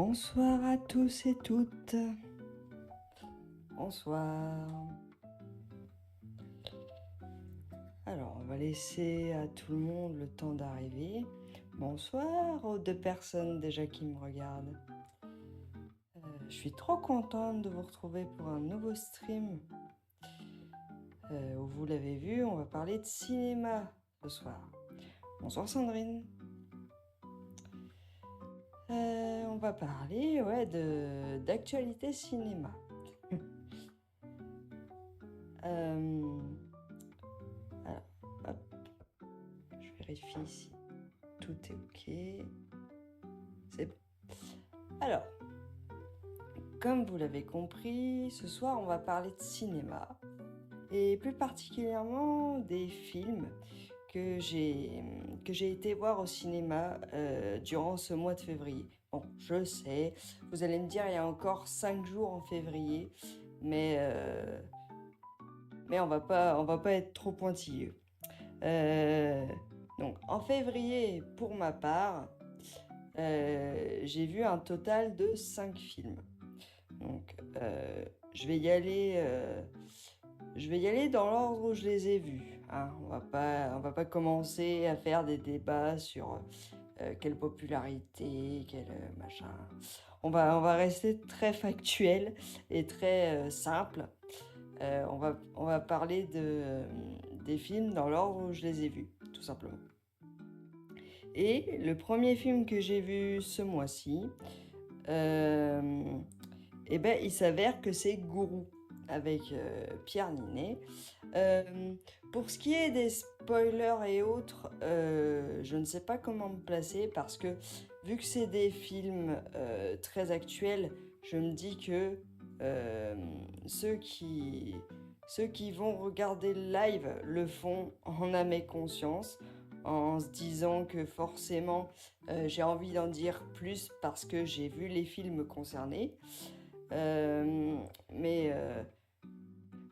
Bonsoir à tous et toutes. Bonsoir. Alors, on va laisser à tout le monde le temps d'arriver. Bonsoir aux 2 personnes déjà qui me regardent. Je suis trop contente de vous retrouver pour un nouveau stream. Où vous l'avez vu, on va parler de cinéma ce soir. Bonsoir Sandrine. On va parler d'actualité cinéma. Alors, hop, je vérifie si tout est ok. C'est bon. Alors, comme vous l'avez compris, ce soir on va parler de cinéma et plus particulièrement des films que j'ai été voir au cinéma durant ce mois de février. Bon, je sais, vous allez me dire il y a encore 5 jours en février, mais on va pas être trop pointilleux. Donc en février, pour ma part, j'ai vu un total de 5 films. Donc je vais y aller dans l'ordre où je les ai vus. Hein. On va pas commencer à faire des débats sur quelle popularité, quel machin. On va rester très factuel et très simple. On va parler des films dans l'ordre où je les ai vus, tout simplement. Et le premier film que j'ai vu ce mois-ci, il s'avère que c'est Gourou avec Pierre Ninet. Pour ce qui est des spoilers et autres, je ne sais pas comment me placer parce que vu que c'est des films très actuels, je me dis que ceux qui vont regarder le live le font en âme et conscience, en se disant que forcément j'ai envie d'en dire plus parce que j'ai vu les films concernés.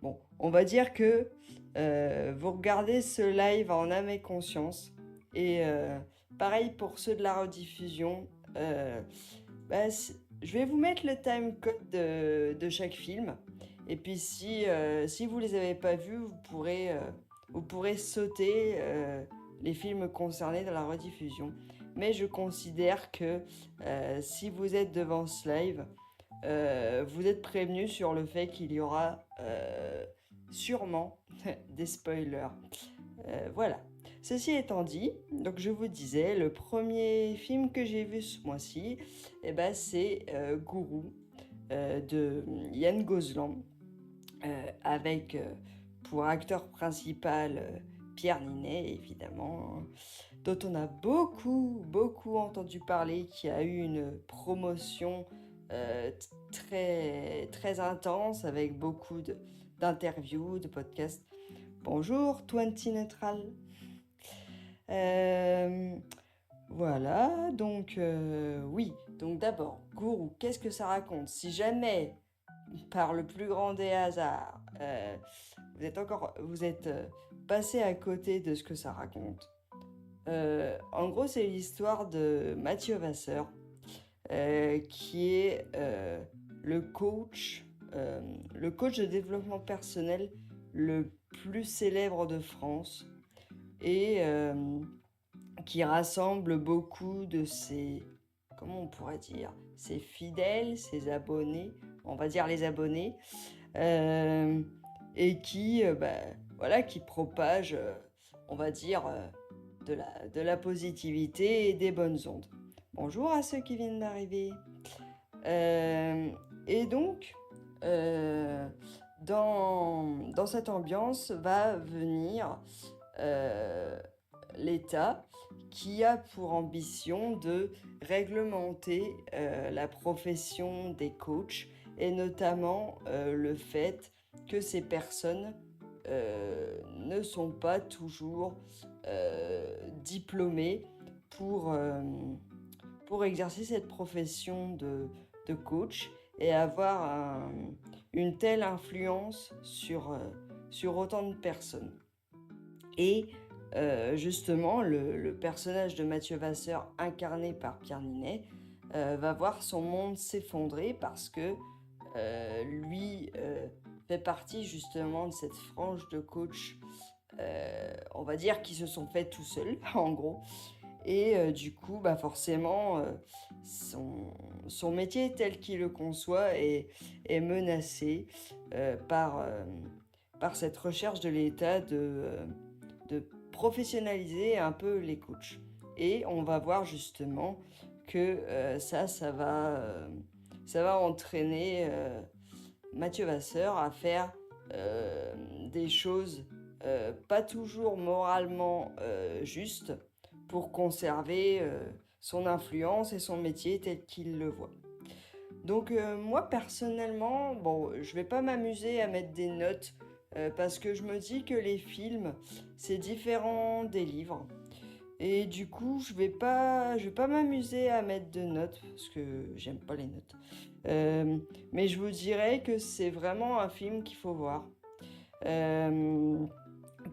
Bon, on va dire que vous regardez ce live en âme et conscience. Et pareil pour ceux de la rediffusion. Je vais vous mettre le timecode de chaque film. Et puis si vous les avez pas vus, vous pourrez sauter les films concernés dans la rediffusion. Mais je considère que si vous êtes devant ce live, vous êtes prévenus sur le fait qu'il y aura sûrement des spoilers. Voilà. Ceci étant dit, donc je vous disais, le premier film que j'ai vu ce mois-ci, c'est Gourou de Yann Gozlan, avec pour acteur principal Pierre Ninet, évidemment, hein, dont on a beaucoup entendu parler, qui a eu une promotion très, très intense avec beaucoup d'interviews, de podcasts. Bonjour, Twenty Neutral. Voilà, donc oui. Donc d'abord, Gourou, qu'est-ce que ça raconte? Si jamais, par le plus grand des hasards, vous êtes passé à côté de ce que ça raconte. En gros, c'est l'histoire de Mathieu Vasseur, qui est le coach de développement personnel le plus célèbre de France et qui rassemble beaucoup de ses, comment on pourrait dire, ses fidèles, ses abonnés, on va dire les abonnés, et qui propage, on va dire, de la positivité et des bonnes ondes. Bonjour à ceux qui viennent d'arriver. Et donc, dans cette ambiance va venir l'État qui a pour ambition de réglementer la profession des coachs et notamment le fait que ces personnes ne sont pas toujours diplômées pour exercer cette profession de coach et avoir une telle influence sur autant de personnes. Et justement, le personnage de Mathieu Vasseur, incarné par Pierre Ninet, va voir son monde s'effondrer parce que lui fait partie justement de cette frange de coachs, on va dire, qui se sont faits tout seuls, en gros. Et du coup, bah forcément, son métier tel qu'il le conçoit est menacé par cette recherche de l'État de professionnaliser un peu les coachs. Et on va voir justement que ça va entraîner Mathieu Vasseur à faire des choses pas toujours moralement justes pour conserver son influence et son métier tel qu'il le voit. Donc moi personnellement, bon, je vais pas m'amuser à mettre des notes parce que je me dis que les films, c'est différent des livres. Et du coup, je vais pas m'amuser à mettre de notes parce que j'aime pas les notes. Mais je vous dirais que c'est vraiment un film qu'il faut voir.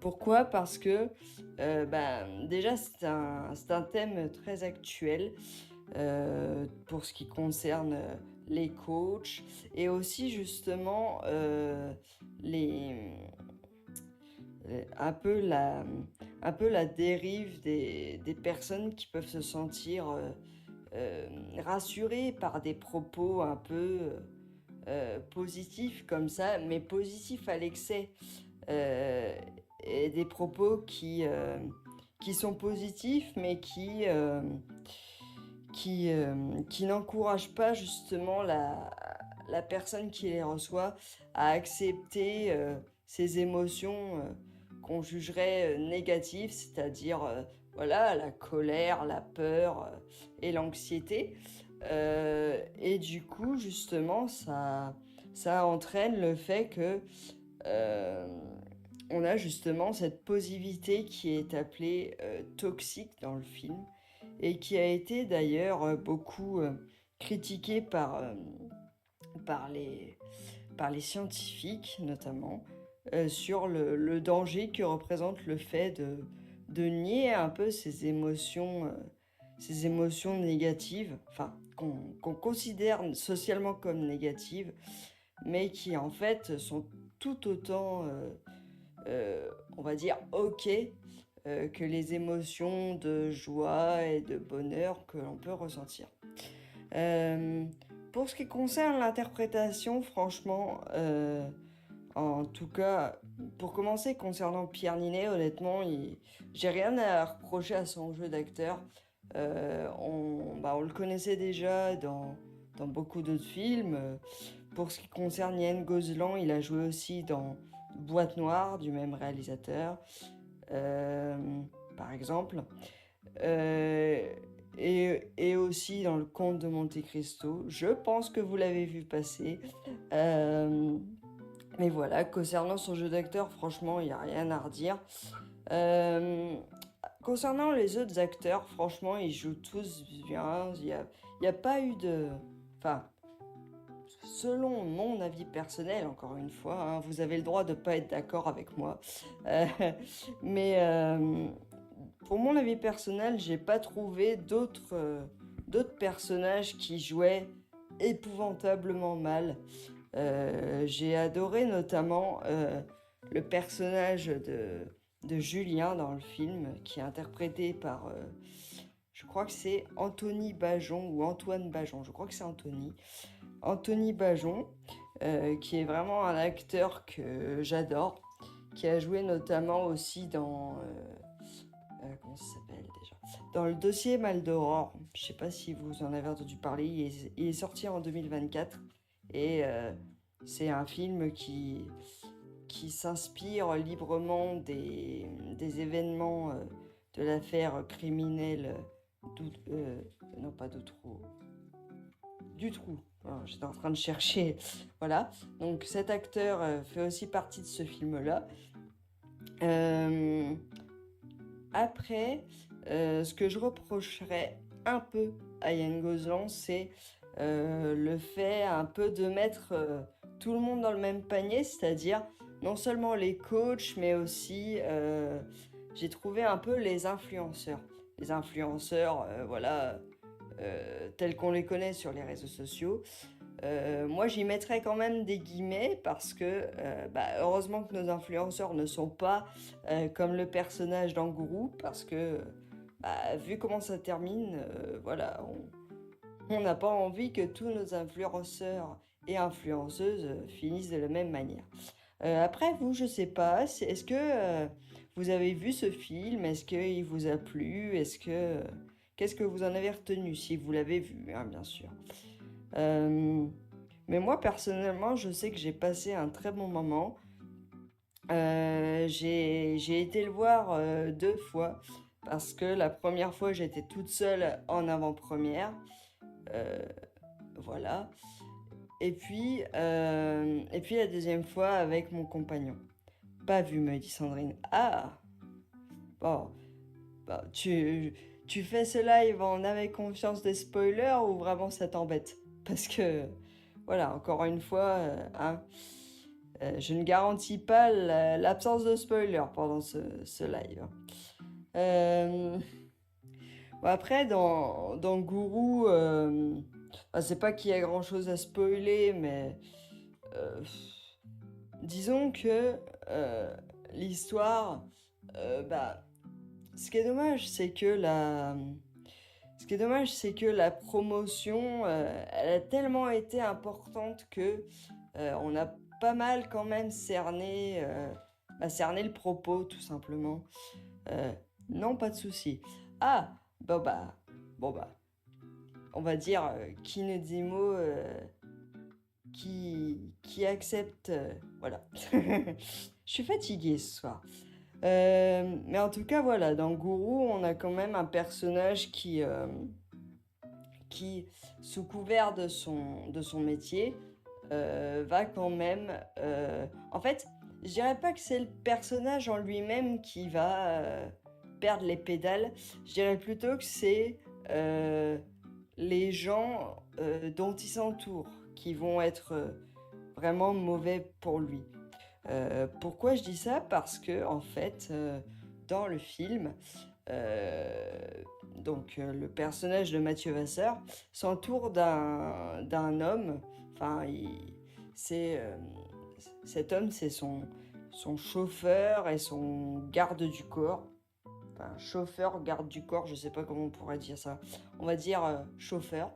Pourquoi? Parce que déjà c'est un thème très actuel pour ce qui concerne les coachs et aussi justement un peu la dérive des personnes qui peuvent se sentir rassurées par des propos un peu positifs comme ça, mais positifs à l'excès. Et des propos qui sont positifs, mais qui n'encouragent pas justement la personne qui les reçoit à accepter ces émotions qu'on jugerait négatives, c'est-à-dire voilà, la colère, la peur et l'anxiété. Et du coup, justement, ça entraîne le fait que on a justement cette positivité qui est appelée toxique dans le film et qui a été d'ailleurs beaucoup critiquée par les scientifiques notamment sur le danger que représente le fait de nier un peu ces émotions négatives, enfin qu'on considère socialement comme négatives, mais qui en fait sont tout autant on va dire ok que les émotions de joie et de bonheur que l'on peut ressentir. Pour ce qui concerne l'interprétation, franchement, en tout cas, pour commencer, concernant Pierre Ninet, honnêtement, j'ai rien à reprocher à son jeu d'acteur. On le connaissait déjà dans beaucoup d'autres films. Pour ce qui concerne Yann Gozlan, il a joué aussi dans Boîte Noire du même réalisateur, par exemple. Et aussi dans Le Comte de Monte Cristo. Je pense que vous l'avez vu passer. Mais voilà, concernant son jeu d'acteur, franchement, il n'y a rien à redire. Concernant les autres acteurs, franchement, ils jouent tous bien. Il n'y a pas eu de... Enfin, selon mon avis personnel, encore une fois, hein, vous avez le droit de ne pas être d'accord avec moi. Mais pour mon avis personnel, j'ai pas trouvé d'autres personnages qui jouaient épouvantablement mal. J'ai adoré notamment le personnage de Julien dans le film, qui est interprété par, je crois que c'est Anthony Bajon ou Antoine Bajon, je crois que c'est Anthony Bajon, qui est vraiment un acteur que j'adore, qui a joué notamment aussi dans... comment ça s'appelle déjà? Dans Le Dossier Mal d'Aurore. Je sais pas si vous en avez entendu parler, il est sorti en 2024 et c'est un film qui s'inspire librement des événements de l'affaire criminelle non pas Dutroux. Alors, j'étais en train de chercher. Voilà. Donc cet acteur fait aussi partie de ce film-là. Après, ce que je reprocherais un peu à Yann Gozlan, c'est le fait un peu de mettre tout le monde dans le même panier, c'est-à-dire non seulement les coachs, mais aussi j'ai trouvé un peu les influenceurs. Les influenceurs, voilà, tels qu'on les connaît sur les réseaux sociaux. Moi, j'y mettrais quand même des guillemets parce que heureusement que nos influenceurs ne sont pas comme le personnage d'Angourou parce que vu comment ça termine, voilà, on n'a pas envie que tous nos influenceurs et influenceuses finissent de la même manière. Après, vous, je sais pas, est-ce que vous avez vu ce film? Est-ce qu'il vous a plu? Qu'est-ce que vous en avez retenu, si vous l'avez vu, hein, bien sûr. Euh, mais moi, personnellement, je sais que j'ai passé un très bon moment. J'ai été le voir 2 fois parce que la première fois, j'étais toute seule en avant-première. Euh, voilà. Et puis la deuxième fois avec mon compagnon. Pas vu, me dit Sandrine. Ah, bon, bah, tu fais ce live en avec confiance des spoilers ou vraiment ça t'embête? Parce que, voilà, encore une fois, hein, je ne garantis pas l'absence de spoilers pendant ce live. Euh, bon, après, dans Gourou, c'est pas qu'il y a grand chose à spoiler, mais euh, disons que l'histoire, bah, ce qui est dommage, c'est que la promotion, elle a tellement été importante que on a pas mal quand même cerné le propos, tout simplement. Euh, non, pas de souci. Ah, bon bah, on va dire Kinezimo qui accepte, voilà. Je suis fatiguée ce soir. Mais en tout cas, voilà, dans Gourou, on a quand même un personnage qui sous couvert de son métier, va quand même... En fait, je dirais pas que c'est le personnage en lui-même qui va perdre les pédales, je dirais plutôt que c'est les gens dont il s'entoure qui vont être vraiment mauvais pour lui. Pourquoi je dis ça? Parce que, en fait, dans le film, le personnage de Mathieu Vasseur s'entoure d'un homme. Enfin, cet homme, c'est son chauffeur et son garde du corps. Enfin, chauffeur, garde du corps, je sais pas comment on pourrait dire ça. On va dire chauffeur.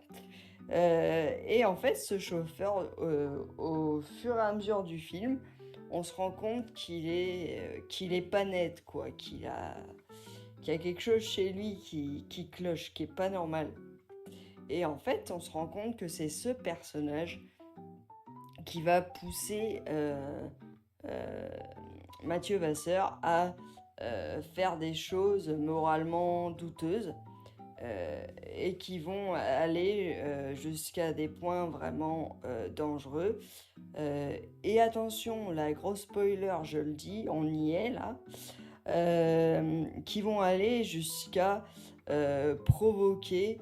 Et en fait, ce chauffeur, au fur et à mesure du film, on se rend compte qu'il est pas net, quoi, qu'il y a quelque chose chez lui qui cloche, qui est pas normal. Et en fait, on se rend compte que c'est ce personnage qui va pousser euh, Mathieu Vasseur à faire des choses moralement douteuses et qui vont aller jusqu'à des points vraiment dangereux. Et attention, la grosse spoiler, je le dis, on y est là, qui vont aller jusqu'à provoquer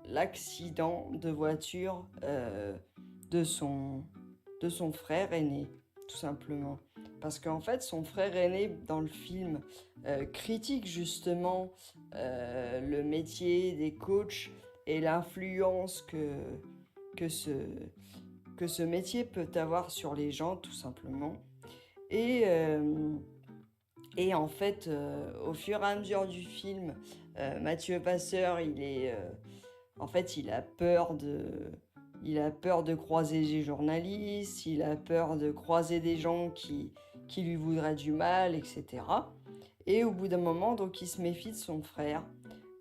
l'accident de voiture de son frère aîné, tout simplement. Parce qu'en fait, son frère aîné, dans le film, critique justement le métier des coachs et l'influence que ce métier peut avoir sur les gens, tout simplement. Et, euh, et en fait, au fur et à mesure du film, Mathieu Passeur, en fait, il a peur de croiser des journalistes, il a peur de croiser des gens qui lui voudraient du mal, etc. Et au bout d'un moment, donc, il se méfie de son frère.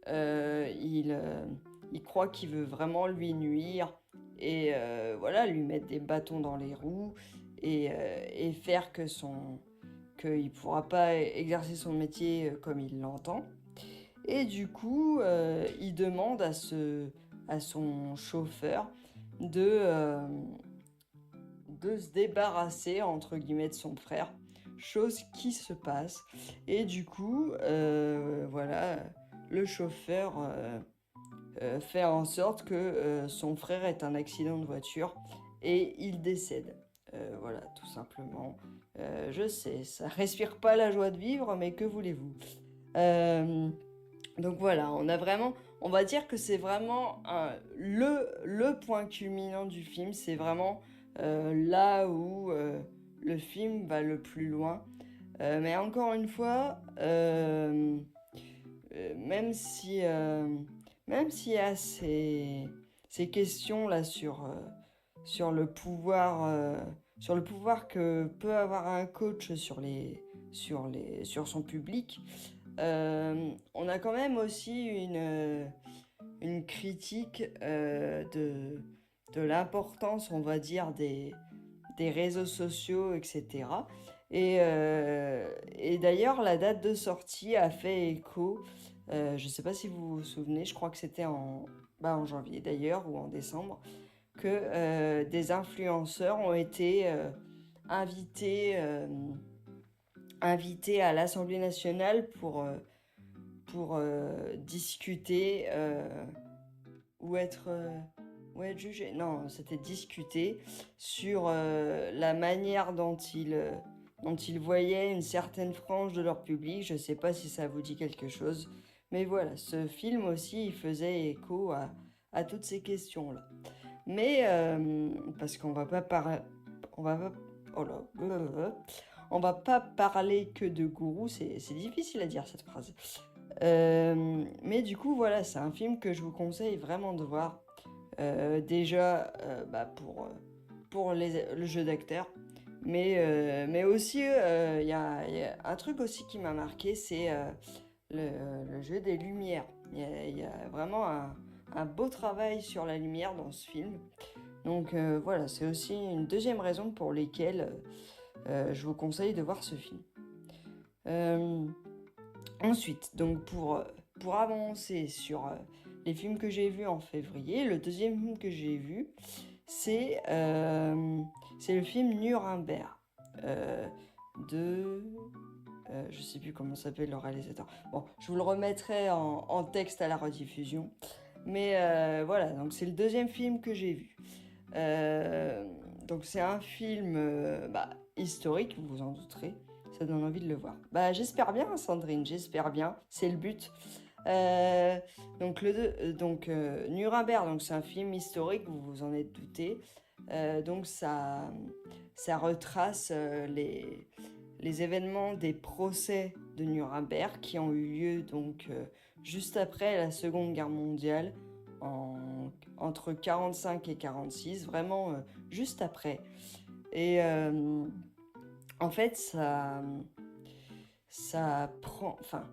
Il croit qu'il veut vraiment lui nuire et voilà, lui mettre des bâtons dans les roues et faire qu'il ne pourra pas exercer son métier comme il l'entend. Et du coup, il demande à son chauffeur de, de se débarrasser, entre guillemets, de son frère, chose qui se passe. Et du coup, voilà, le chauffeur fait en sorte que son frère ait un accident de voiture et il décède. Voilà, tout simplement. Je sais, ça respire pas la joie de vivre, mais que voulez-vous? Donc voilà, on va dire que c'est vraiment le point culminant du film, c'est vraiment là où le film va le plus loin. Mais encore une fois, même si même s'il y a ces questions là sur sur le pouvoir que peut avoir un coach sur son public, on a quand même aussi une critique de l'importance, on va dire, des réseaux sociaux, etc. Et d'ailleurs, la date de sortie a fait écho. Je ne sais pas si vous vous souvenez, je crois que c'était en janvier d'ailleurs ou en décembre, que des influenceurs ont été invités, invités à l'Assemblée nationale pour discuter ou être jugé. Non, c'était discuter sur la manière dont ils voyaient une certaine frange de leur public. Je ne sais pas si ça vous dit quelque chose. Mais voilà, ce film aussi, il faisait écho à toutes ces questions-là. Mais, parce qu'on va pas parler... On va pas... Oh là, blablabla. On va pas parler que de gourou, c'est difficile à dire cette phrase. Mais du coup, voilà, c'est un film que je vous conseille vraiment de voir. Déjà, pour le jeu d'acteur. Mais aussi, il y a un truc aussi qui m'a marqué, c'est le jeu des lumières. Il y a vraiment un beau travail sur la lumière dans ce film. Donc voilà, c'est aussi une deuxième raison pour lesquelles je vous conseille de voir ce film. Euh, Ensuite, donc pour avancer sur les films que j'ai vus en février, le deuxième film que j'ai vu, c'est c'est le film Nuremberg de... je sais plus comment s'appelle le réalisateur. Bon, je vous le remettrai en texte à la rediffusion. Mais voilà, donc c'est le deuxième film que j'ai vu. Euh, donc c'est un film historique, vous vous en douterez. Ça donne envie de le voir. Bah j'espère bien, Sandrine, j'espère bien. C'est le but. Euh, Nuremberg, donc c'est un film historique, vous vous en êtes douté. Donc ça retrace les événements des procès de Nuremberg qui ont eu lieu donc juste après la Seconde Guerre mondiale, entre 45 et 46, vraiment juste après. Et en fait, ça prend... Enfin,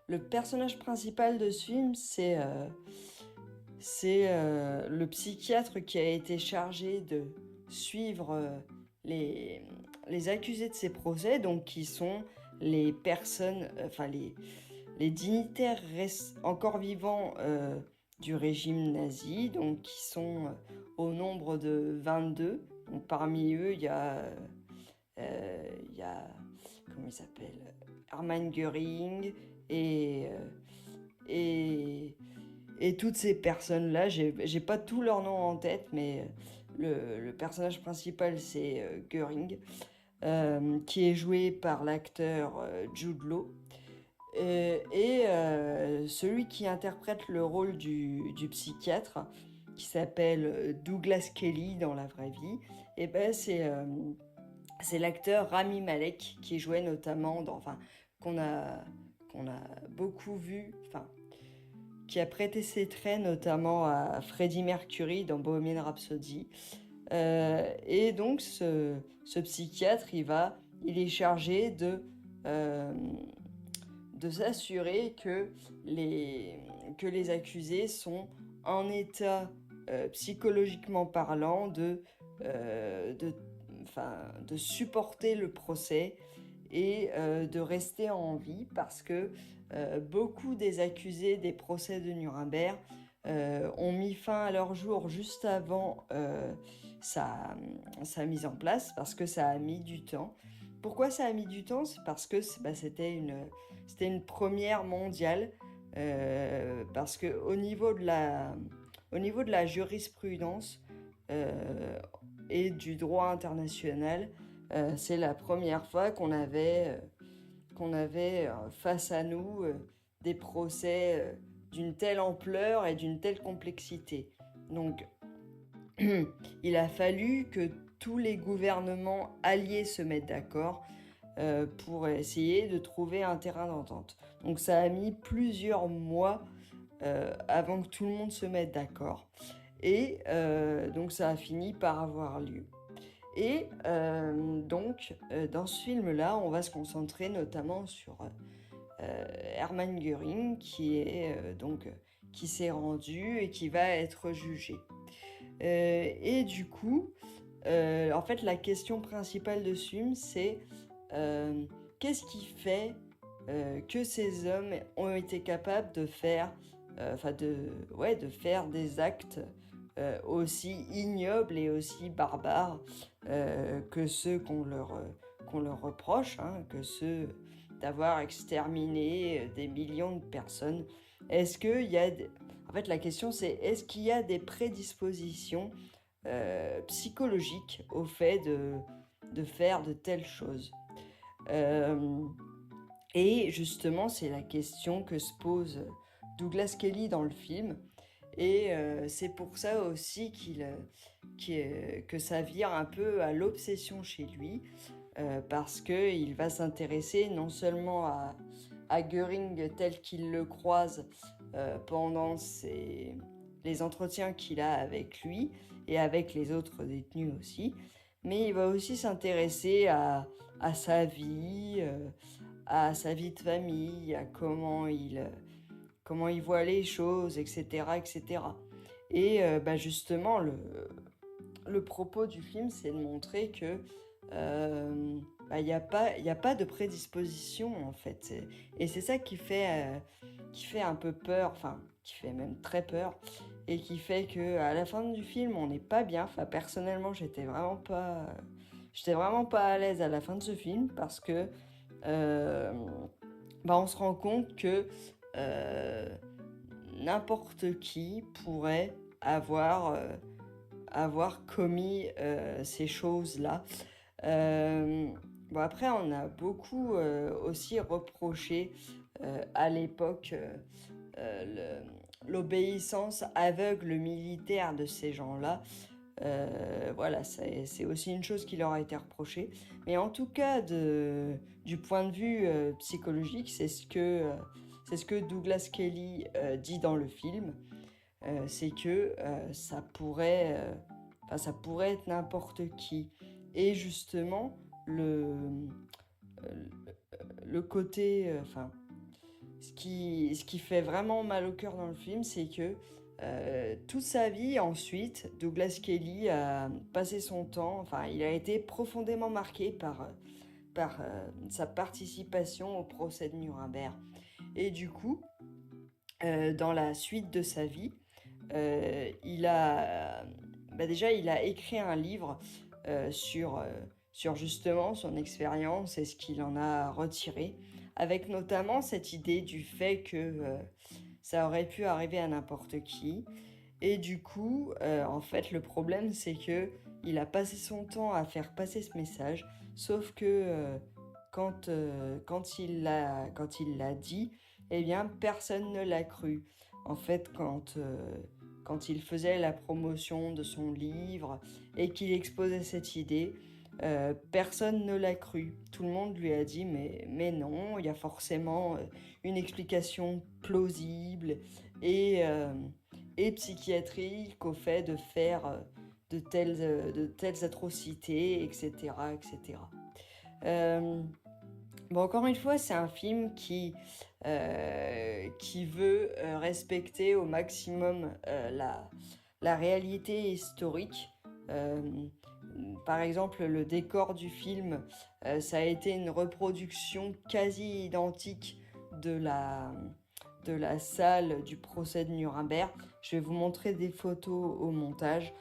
le personnage principal de ce film, c'est le psychiatre qui a été chargé de suivre les accusés de ces procès, donc qui sont les personnes, les dignitaires encore vivants du régime nazi, donc qui sont au nombre de 22. Donc parmi eux, il y a comment il s'appelle, Hermann Göring et, et toutes ces personnes-là. J'ai pas tous leurs noms en tête, mais le personnage principal, c'est Göring, qui est joué par l'acteur Jude Law. Celui qui interprète le rôle du psychiatre, qui s'appelle Douglas Kelly dans la vraie vie, et ben c'est l'acteur Rami Malek qui jouait notamment qu'on a, qu'on a beaucoup vu, qui a prêté ses traits notamment à Freddie Mercury dans Bohemian Rhapsody. Et donc ce psychiatre, il est chargé de s'assurer que les accusés sont en état psychologiquement parlant de supporter le procès et de rester en vie parce que beaucoup des accusés des procès de Nuremberg ont mis fin à leur jour juste avant sa mise en place parce que ça a mis du temps. Pourquoi ça a mis du temps? C'est parce que c'était une première mondiale, parce qu'au niveau au niveau de la jurisprudence et du droit international, c'est la première fois qu'on avait face à nous des procès d'une telle ampleur et d'une telle complexité. Donc, il a fallu que tous les gouvernements alliés se mettent d'accord pour essayer de trouver un terrain d'entente. Donc ça a mis plusieurs mois avant que tout le monde se mette d'accord. Et donc ça a fini par avoir lieu. Et donc dans ce film-là, on va se concentrer notamment sur Hermann Göring qui s'est rendu et qui va être jugé. Et du coup, en fait, la question principale de ce film, c'est qu'est-ce qui fait que ces hommes ont été capables de faire, de faire des actes aussi ignobles et aussi barbares que ceux qu'on leur reproche, hein, que ceux d'avoir exterminé des millions de personnes. Est-ce qu'il y a... En fait, la question, c'est est-ce qu'il y a des prédispositions psychologiques au fait de faire de telles choses et justement, c'est la question que se pose Douglas Kelly dans le film. Et c'est pour ça aussi que ça vire un peu à l'obsession chez lui, parce qu'il va s'intéresser non seulement à Göring tel qu'il le croise pendant les entretiens qu'il a avec lui et avec les autres détenus aussi, mais il va aussi s'intéresser à sa vie, à sa vie de famille, à comment il voit les choses, etc. etc. Et justement, le propos du film, c'est de montrer que il n'y a pas de prédisposition, en fait. Et c'est ça qui fait un peu peur, enfin, qui fait même très peur, et qui fait qu'à la fin du film, on n'est pas bien. Enfin, personnellement, j'étais vraiment pas à l'aise à la fin de ce film, parce que on se rend compte que n'importe qui pourrait avoir commis ces choses-là. Après, on a beaucoup aussi reproché à l'époque l'obéissance aveugle militaire de ces gens-là. C'est aussi une chose qui leur a été reprochée. Mais en tout cas, du point de vue psychologique, c'est ce que Douglas Kelly dit dans le film. C'est que ça pourrait être n'importe qui. Et justement, le côté... ce qui fait vraiment mal au cœur dans le film, c'est que toute sa vie ensuite, Douglas Kelly a passé son temps, il a été profondément marqué par sa participation au procès de Nuremberg. Et du coup, dans la suite de sa vie, il a écrit un livre sur justement son expérience et ce qu'il en a retiré, avec notamment cette idée du fait que ça aurait pu arriver à n'importe qui. Et du coup, en fait, le problème, c'est que il a passé son temps à faire passer ce message, sauf que quand il l'a dit, eh bien, personne ne l'a cru. En fait, quand il faisait la promotion de son livre et qu'il exposait cette idée, personne ne l'a cru. Tout le monde lui a dit mais non, il y a forcément une explication plausible et psychiatrique au fait de faire de telles atrocités, etc. etc. Encore une fois, c'est un film qui veut respecter au maximum la réalité historique. Par exemple, le décor du film, ça a été une reproduction quasi identique de la salle du procès de Nuremberg. Je vais vous montrer des photos au montage.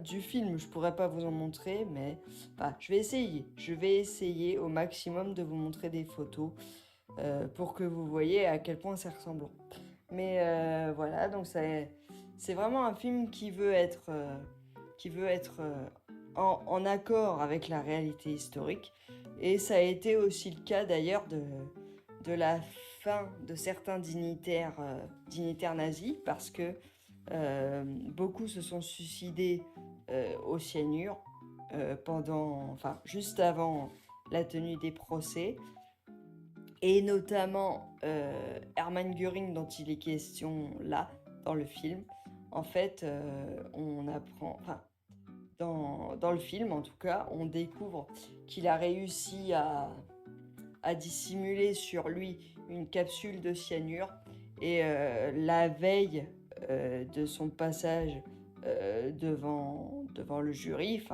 Du film, je pourrais pas vous en montrer, mais je vais essayer au maximum de vous montrer des photos pour que vous voyez à quel point c'est ressemblant. Mais voilà, donc c'est vraiment un film qui veut être en accord avec la réalité historique, et ça a été aussi le cas d'ailleurs de la fin de certains dignitaires nazis parce que beaucoup se sont suicidés au cyanure juste avant la tenue des procès. Et notamment Hermann Göring dont il est question là, dans le film. En fait, on apprend, dans le film en tout cas, on découvre qu'il a réussi à dissimuler sur lui une capsule de cyanure. Et la veille de son passage devant le jury,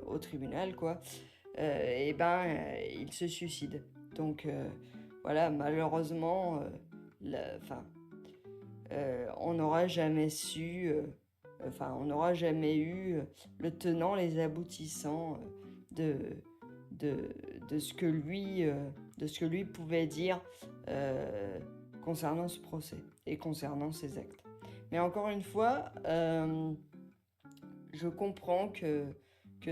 au tribunal, quoi, il se suicide. Donc voilà, malheureusement, on n'aura jamais su, on n'aura jamais eu le tenant, les aboutissants de ce que lui pouvait dire concernant ce procès et concernant ses actes. Mais encore une fois, je comprends que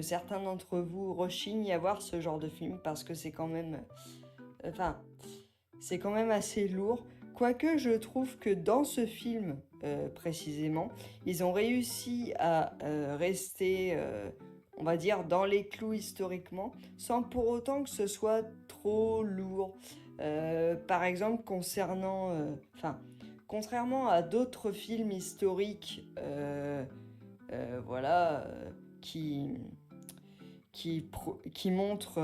certains d'entre vous rechignent à voir ce genre de film parce que c'est quand même assez lourd. Quoique je trouve que dans ce film précisément, ils ont réussi à rester, on va dire, dans les clous historiquement, sans pour autant que ce soit trop lourd. Par exemple, contrairement à d'autres films historiques, qui montrent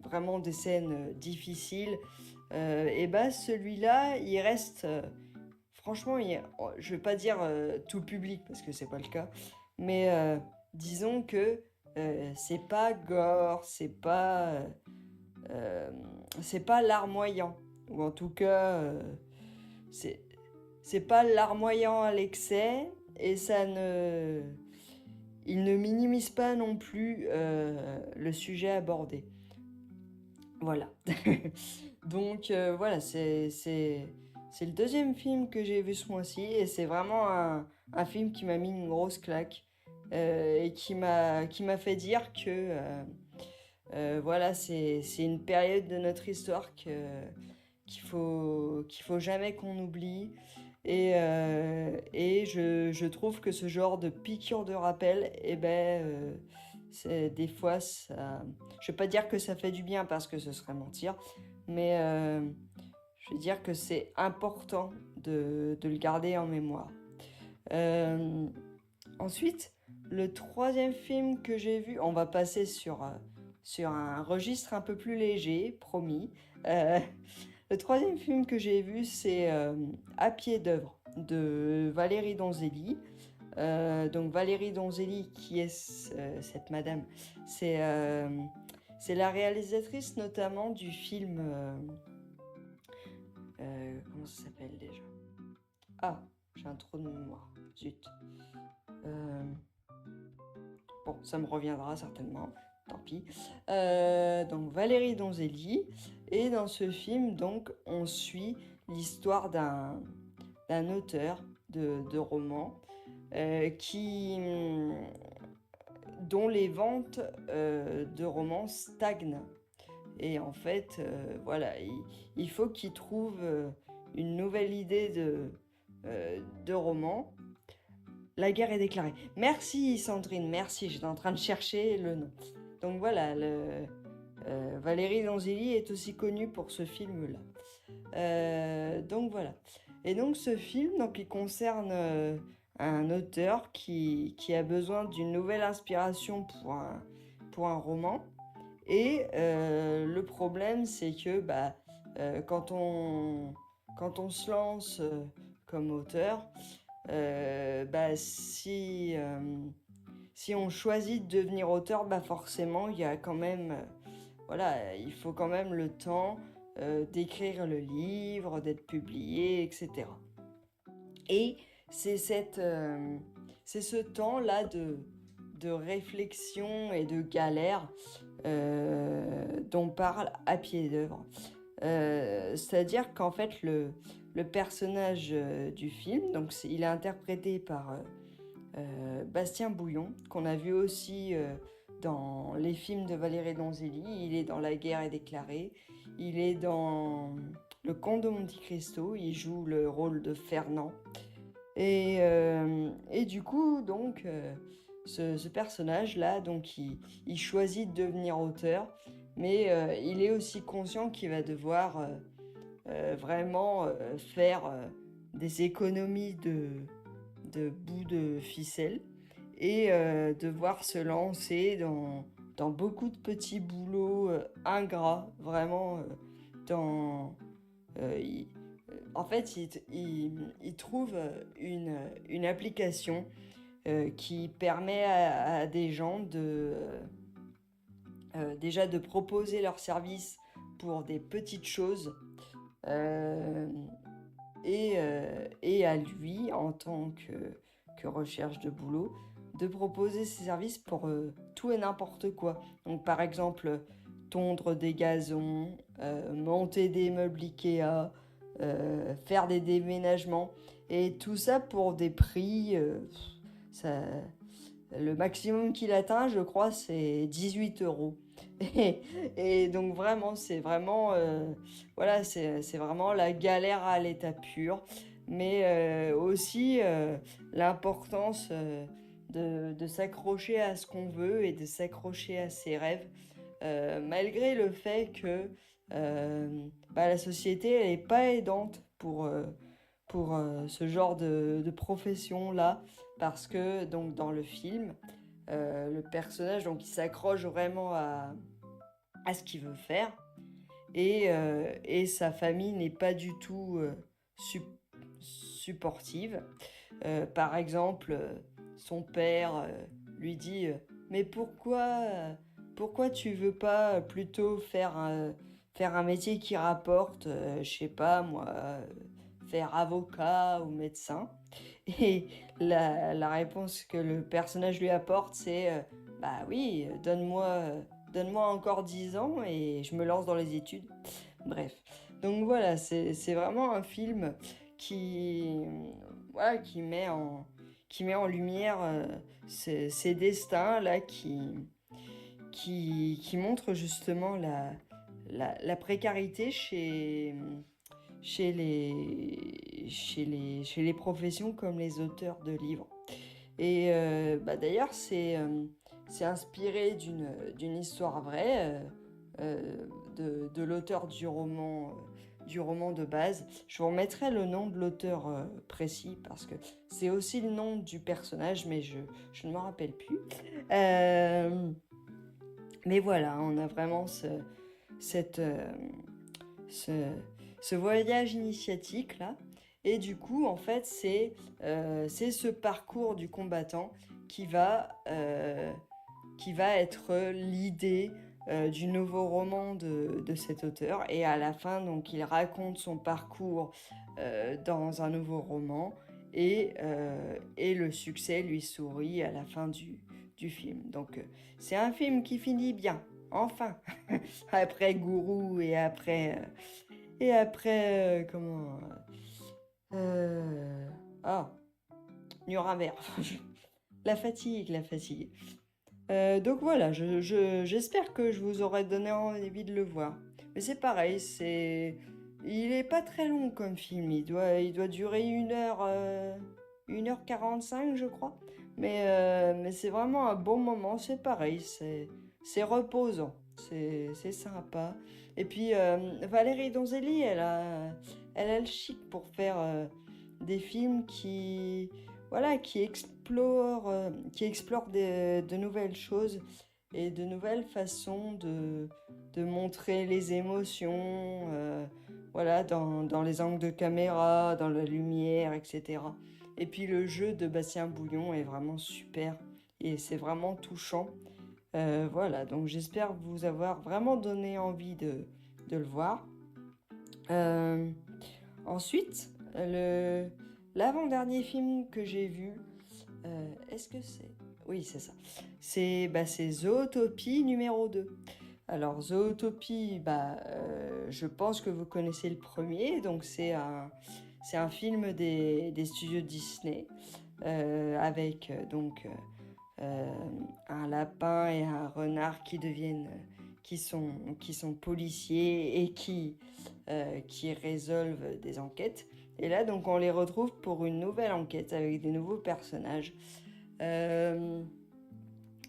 vraiment des scènes difficiles, celui-là, il reste, franchement, je vais pas dire tout public parce que c'est pas le cas, mais disons que c'est pas gore, c'est pas larmoyant, ou en tout cas c'est pas larmoyant à l'excès, et il ne minimise pas non plus le sujet abordé. Voilà. Donc voilà, c'est le deuxième film que j'ai vu ce mois-ci, et c'est vraiment un film qui m'a mis une grosse claque et qui m'a fait dire que c'est une période de notre histoire qu'il faut jamais qu'on oublie. Et je trouve que ce genre de piqûre de rappel, c'est des fois ça. Je vais pas dire que ça fait du bien parce que ce serait mentir, mais je veux dire que c'est important de le garder en mémoire. Ensuite, le troisième film que j'ai vu, on va passer sur un registre un peu plus léger, promis. Le troisième film que j'ai vu, c'est À pied d'œuvre de Valérie Donzelli. Donc Valérie Donzelli, qui est cette madame, c'est la réalisatrice notamment du film... comment ça s'appelle déjà ? Ah, j'ai un trou de mémoire. Zut. Bon, ça me reviendra certainement. Tant pis. Donc Valérie Donzelli. Et dans ce film, donc, on suit l'histoire d'un auteur de romans dont les ventes de romans stagnent. Et en fait, il faut qu'il trouve une nouvelle idée de roman. La guerre est déclarée. Merci Sandrine, merci, j'étais en train de chercher le nom. Donc voilà, Valérie Donzelli est aussi connue pour ce film-là. Donc voilà. Et donc ce film, il concerne un auteur qui a besoin d'une nouvelle inspiration pour un roman. Et le problème, c'est que quand on se lance comme auteur, si on choisit de devenir auteur, forcément, il y a quand même, il faut quand même le temps d'écrire le livre, d'être publié, etc. Et c'est ce temps-là de réflexion et de galère dont parle À pied d'œuvre. C'est-à-dire qu'en fait, le personnage du film, donc il est interprété par Bastien Bouillon, qu'on a vu aussi dans les films de Valérie Donzelli. Il est dans La guerre est déclarée. Il est dans le comte de Monte Cristo. Il joue le rôle de Fernand. Et du coup, donc, ce personnage-là, donc, il choisit de devenir auteur, mais il est aussi conscient qu'il va devoir vraiment faire des économies de bouts de ficelle et devoir se lancer dans beaucoup de petits boulots ingrats, vraiment dans... il- en fait, il trouve une application qui permet à des gens déjà de proposer leurs services pour des petites choses euh, et à lui, en tant que recherche de boulot, de proposer ses services pour tout et n'importe quoi. Donc par exemple, tondre des gazons, monter des meubles Ikea, faire des déménagements, et tout ça pour des prix... ça, le maximum qu'il atteint, je crois, c'est 18 euros. Et, et donc vraiment, voilà, c'est vraiment la galère à l'état pur, mais aussi l'importance de s'accrocher à ce qu'on veut et de s'accrocher à ses rêves, malgré le fait que la société, elle n'est pas aidante pour ce genre de profession-là, parce que donc, dans le film, le personnage, donc, il s'accroche vraiment à ce qu'il veut faire, et sa famille n'est pas du tout supportive. Par exemple, son père lui dit mais pourquoi tu veux pas plutôt faire un métier qui rapporte, je sais pas moi, faire avocat ou médecin? Et la réponse que le personnage lui apporte, c'est bah oui, donne-moi encore 10 ans et je me lance dans les études. Bref. Donc voilà, c'est vraiment un film qui, voilà, qui met en lumière ces destins-là qui montrent justement la précarité chez les professions comme les auteurs de livres. Et d'ailleurs, c'est inspiré d'une histoire vraie de l'auteur du roman de base. Je vous remettrai le nom de l'auteur précis parce que c'est aussi le nom du personnage, mais je ne m'en rappelle plus. Mais voilà, on a vraiment cette, ce, ce voyage initiatique là. Et du coup, en fait, c'est ce parcours du combattant qui qui va être l'idée du nouveau roman de cet auteur. Et à la fin, donc, il raconte son parcours dans un nouveau roman. Et le succès lui sourit à la fin du film. Donc, c'est un film qui finit bien. Enfin, après Gourou et après, comment... euh, ah, Nuremberg. La fatigue, la fatigue. Donc voilà, j'espère que je vous aurai donné envie de le voir. Mais c'est pareil, il est pas très long comme film. Il doit durer 1h45, je crois. Mais c'est vraiment un bon moment, c'est pareil, c'est reposant, c'est sympa. Et puis Valérie Donzelli, elle a le chic pour faire des films voilà, qui explorent de nouvelles choses et de nouvelles façons de montrer les émotions, voilà, dans les angles de caméra, dans la lumière, etc. Et puis le jeu de Bastien Bouillon est vraiment super et c'est vraiment touchant. Voilà, donc j'espère vous avoir vraiment donné envie de le voir. Euh, Ensuite, l'avant-dernier film que j'ai vu, est-ce que c'est... Oui, c'est ça. C'est Zootopie numéro 2. Alors, Zootopie, je pense que vous connaissez le premier. Donc, c'est un film des studios Disney avec un lapin et un renard qui sont policiers et qui résolvent des enquêtes. Et là, donc, on les retrouve pour une nouvelle enquête avec des nouveaux personnages.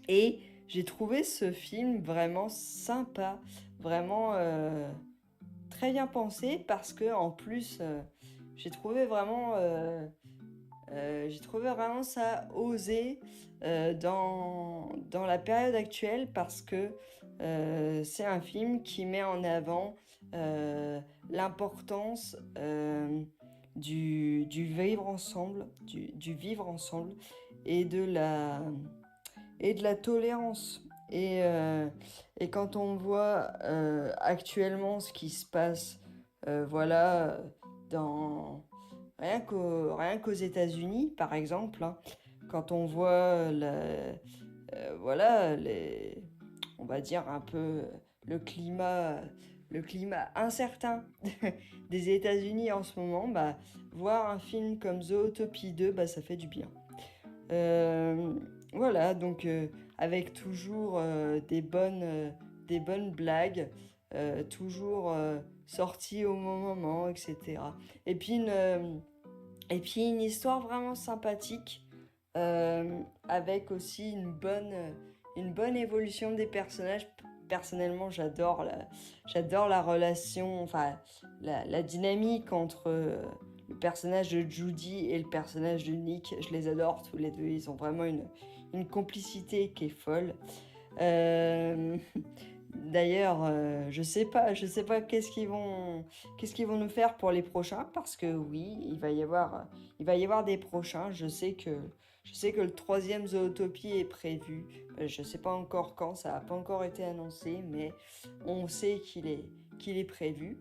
Et j'ai trouvé ce film vraiment sympa, vraiment très bien pensé parce que en plus, j'ai trouvé vraiment ça osé dans la période actuelle parce que c'est un film qui met en avant l'importance du vivre ensemble, du vivre ensemble et et de la tolérance. Et quand on voit actuellement ce qui se passe, voilà, dans rien qu'aux États-Unis, par exemple, hein, quand on voit voilà, on va dire un peu le climat incertain des États-Unis en ce moment, bah, voir un film comme Zootopie 2, bah, ça fait du bien. Euh, voilà, donc avec toujours des bonnes blagues, toujours sorties au bon moment, etc. Et puis une histoire vraiment sympathique, avec aussi une bonne évolution des personnages. Personnellement, j'adore la relation, enfin la dynamique entre le personnage de Judy et le personnage de Nick. Je les adore tous les deux, ils ont vraiment une complicité qui est folle. Euh, D'ailleurs, je sais pas qu'est-ce qu'ils vont nous faire pour les prochains, parce que oui, il va y avoir des prochains. Je sais que le troisième Zootopie est prévu. Je sais pas encore quand, ça n'a pas encore été annoncé, mais on sait qu'il est prévu.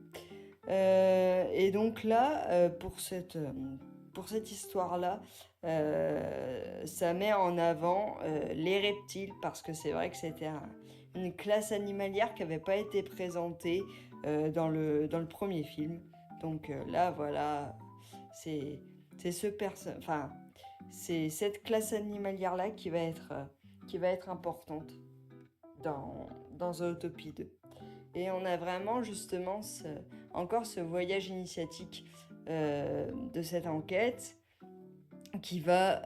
Et donc là, pour cette histoire-là, ça met en avant les reptiles, parce que c'est vrai que c'était une classe animalière qui n'avait pas été présentée dans le premier film. Donc là, voilà, c'est enfin, c'est cette classe animalière-là qui va être importante dans Zootopie 2. Et on a vraiment justement encore ce voyage initiatique de cette enquête qui va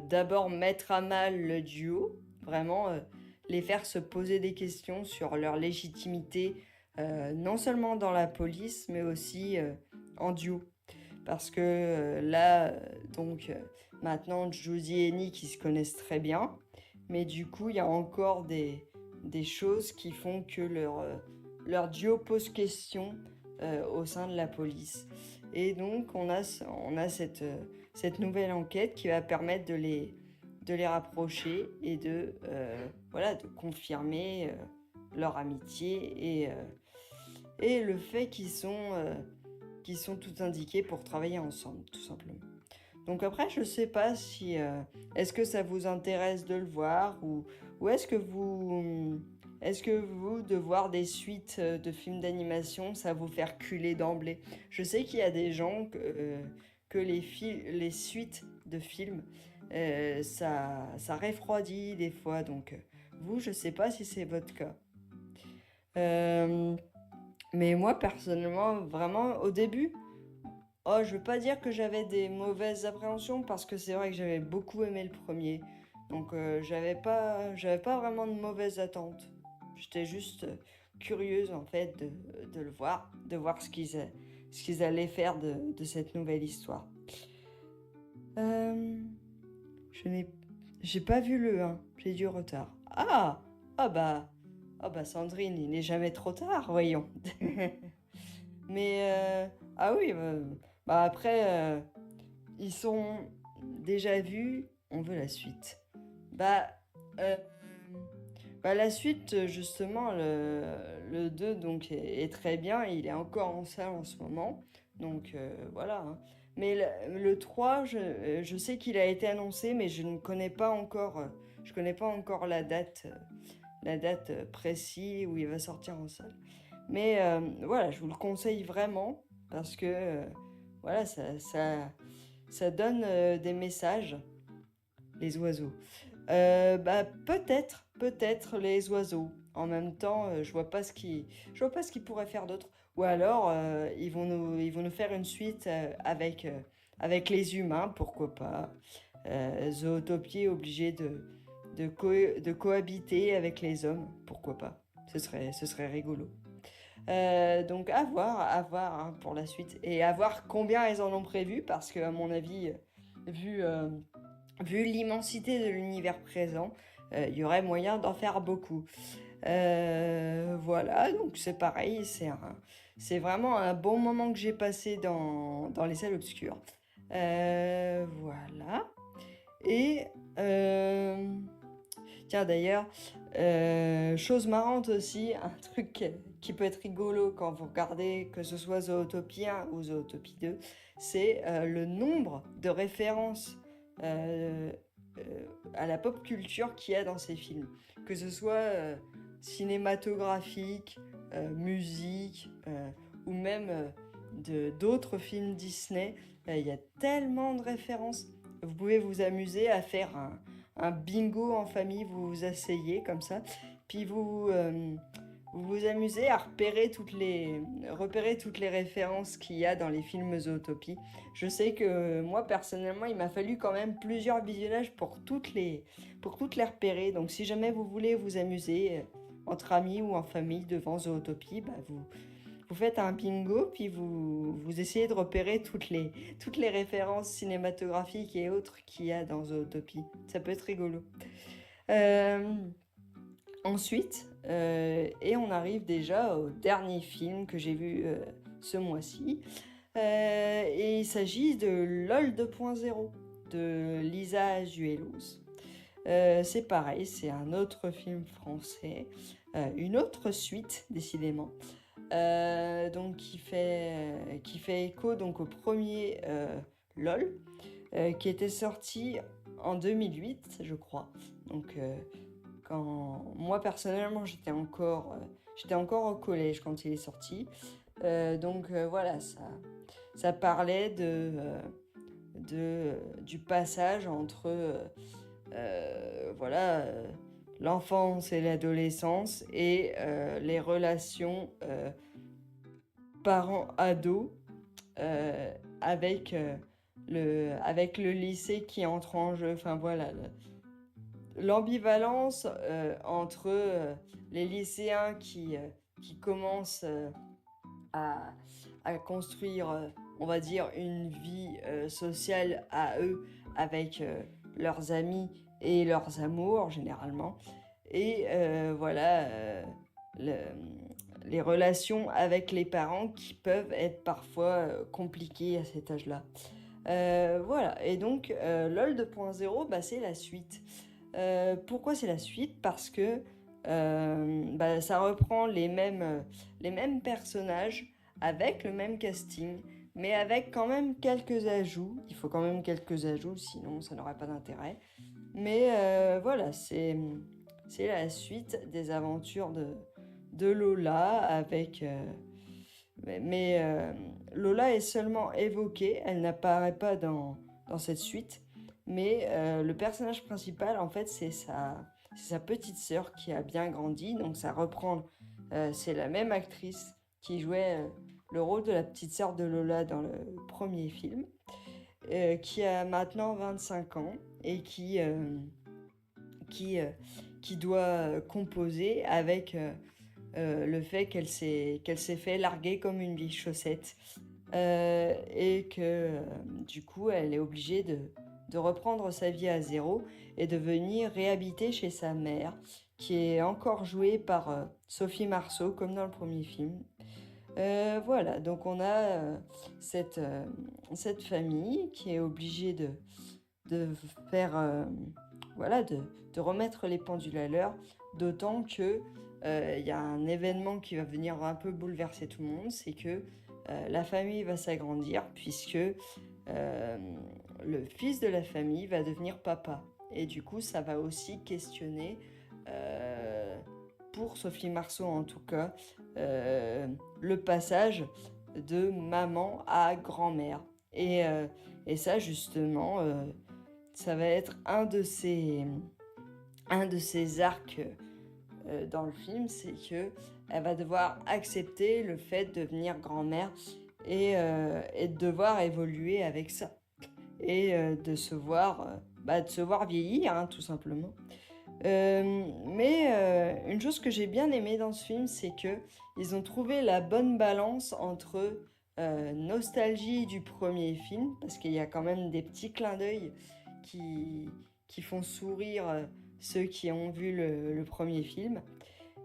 d'abord mettre à mal le duo, vraiment les faire se poser des questions sur leur légitimité, non seulement dans la police, mais aussi en duo. Parce que là, donc maintenant, Judy et Nick, ils se connaissent très bien, mais du coup, il y a encore des choses qui font que leur duo pose question au sein de la police. Et donc, on a cette nouvelle enquête qui va permettre de les rapprocher et voilà, de confirmer leur amitié et le fait qu'ils sont tout indiqués pour travailler ensemble, tout simplement. Donc après, je sais pas si est-ce que ça vous intéresse de le voir ou est-ce que vous de voir des suites de films d'animation, ça vous fait reculer d'emblée. Je sais qu'il y a des gens que les suites de films ça refroidit des fois. Donc vous, je sais pas si c'est votre cas. Euh, mais moi personnellement, vraiment au début. Oh, je veux pas dire que j'avais des mauvaises appréhensions parce que c'est vrai que j'avais beaucoup aimé le premier. Donc j'avais pas vraiment de mauvaises attentes. J'étais juste curieuse en fait de le voir, de voir ce qu'ils allaient faire de cette nouvelle histoire. Euh, je n'ai j'ai pas vu le 1, j'ai du retard. Ah bah Sandrine, il n'est jamais trop tard, voyons. Mais ah oui, bah après, ils sont déjà vus, on veut la suite. Bah, euh, la suite, justement, le 2 donc, est très bien, il est encore en salle en ce moment, donc voilà. Hein. Mais le 3, je sais qu'il a été annoncé, mais je connais pas encore la date précise où il va sortir en salle. Mais voilà, je vous le conseille vraiment parce que voilà, ça donne des messages, les oiseaux. Bah, peut-être les oiseaux. en même temps, je vois pas ce qu'ils pourraient faire d'autre. Ou alors, ils vont nous faire une suite avec les humains, pourquoi pas. Zootopie est obligé de cohabiter avec les hommes, pourquoi pas. Ce serait rigolo. Donc à voir hein, pour la suite. Et à voir combien ils en ont prévu, parce que à mon avis, vu, euh, vu l'immensité de l'univers présent, il y aurait moyen d'en faire beaucoup. Voilà, donc c'est pareil, c'est vraiment un bon moment que j'ai passé dans les salles obscures. Voilà. Et tiens d'ailleurs, chose marrante aussi, un truc qui peut être rigolo quand vous regardez, que ce soit Zootopie 1 ou Zootopie 2, c'est le nombre de références euh, à la pop culture qu'il y a dans ces films. Que ce soit cinématographique, musique, ou même d'autres films Disney, il y a tellement de références. Vous pouvez vous amuser à faire un bingo en famille, vous vous asseyez comme ça, puis vous vous amusez à repérer toutes les références qu'il y a dans les films Zootopie. Je sais que moi, personnellement, il m'a fallu quand même plusieurs visionnages pour toutes les repérer. Donc si jamais vous voulez vous amuser entre amis ou en famille devant Zootopie, bah, vous faites un bingo, puis vous essayez de repérer toutes les références cinématographiques et autres qu'il y a dans Zootopie. Ça peut être rigolo. Euh, Ensuite, et on arrive déjà au dernier film que j'ai vu ce mois-ci. Et il s'agit de LOL 2.0 de Lisa Azuelos. C'est pareil, c'est un autre film français, une autre suite décidément. Donc qui fait écho donc au premier LOL, qui était sorti en 2008, je crois. Donc quand moi personnellement j'étais encore au collège quand il est sorti. Donc voilà, ça parlait du passage entre voilà, l'enfance et l'adolescence et les relations parents-ados avec, avec le lycée qui entre en jeu. Enfin voilà, l'ambivalence entre les lycéens qui commencent à, à construire, on va dire, une vie sociale à eux avec leurs amis et leurs amours généralement. Et voilà, le- les relations avec les parents qui peuvent être parfois compliquées à cet âge-là. Voilà, et donc LOL 2.0, bah, c'est la suite. Pourquoi c'est la suite? Parce que bah, ça reprend les mêmes personnages avec le même casting, mais avec quand même quelques ajouts. Il faut quand même quelques ajouts, sinon ça n'aurait pas d'intérêt. Mais voilà, c'est la suite des aventures de Lola avec... Lola est seulement évoquée, elle n'apparaît pas dans cette suite. Mais le personnage principal, en fait, c'est sa petite sœur qui a bien grandi. Donc ça reprend, c'est la même actrice qui jouait le rôle de la petite sœur de Lola dans le premier film, qui a maintenant 25 ans et qui, euh, qui doit composer avec le fait qu'elle s'est fait larguer comme une vieille chaussette. Et que du coup elle est obligée de reprendre sa vie à zéro et de venir réhabiter chez sa mère, qui est encore jouée par Sophie Marceau comme dans le premier film. Voilà, donc on a cette famille qui est obligée de faire, voilà, de remettre les pendules à l'heure, d'autant que il y a un événement qui va venir un peu bouleverser tout le monde, c'est que la famille va s'agrandir puisque le fils de la famille va devenir papa. Et du coup, ça va aussi questionner, euh, pour Sophie Marceau en tout cas, le passage de maman à grand-mère. Et ça, justement, ça va être un de ces arcs dans le film, c'est que elle va devoir accepter le fait de devenir grand-mère et de devoir évoluer avec ça et de se voir vieillir, hein, tout simplement. Une chose que j'ai bien aimée dans ce film, c'est que ils ont trouvé la bonne balance entre nostalgie du premier film, parce qu'il y a quand même des petits clins d'œil qui, qui font sourire ceux qui ont vu le premier film,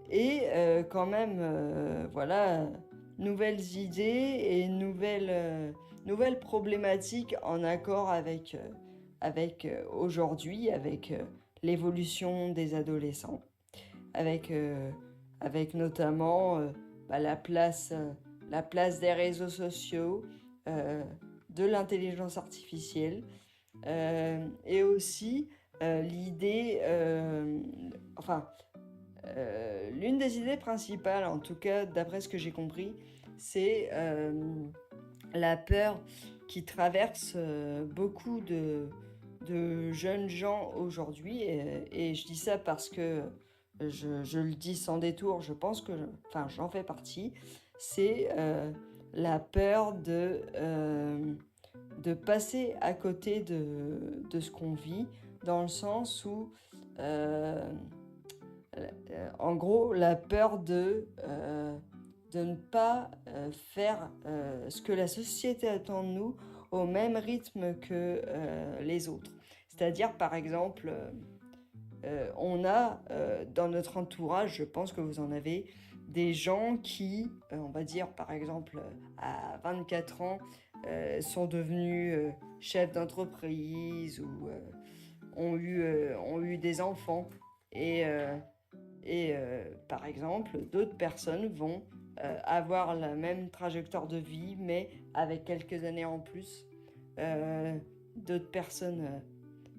et quand même, voilà, nouvelles idées et nouvelles problématiques en accord avec aujourd'hui, avec l'évolution des adolescents, avec, euh, avec notamment la place des réseaux sociaux, euh, de l'intelligence artificielle, et aussi l'idée, enfin, l'une des idées principales, en tout cas d'après ce que j'ai compris, c'est la peur qui traverse beaucoup de jeunes gens aujourd'hui. Et je dis ça parce que je le dis sans détour, je pense que, enfin, j'en fais partie. C'est la peur de passer à côté de ce qu'on vit, dans le sens où en gros, la peur de ne pas faire ce que la société attend de nous au même rythme que les autres. C'est-à-dire, par exemple, on a dans notre entourage, je pense que vous en avez, des gens qui, on va dire, par exemple, à 24 ans, sont devenus chefs d'entreprise ou ont eu des enfants. Et, euh, par exemple, d'autres personnes vont avoir la même trajectoire de vie, mais avec quelques années en plus. D'autres personnes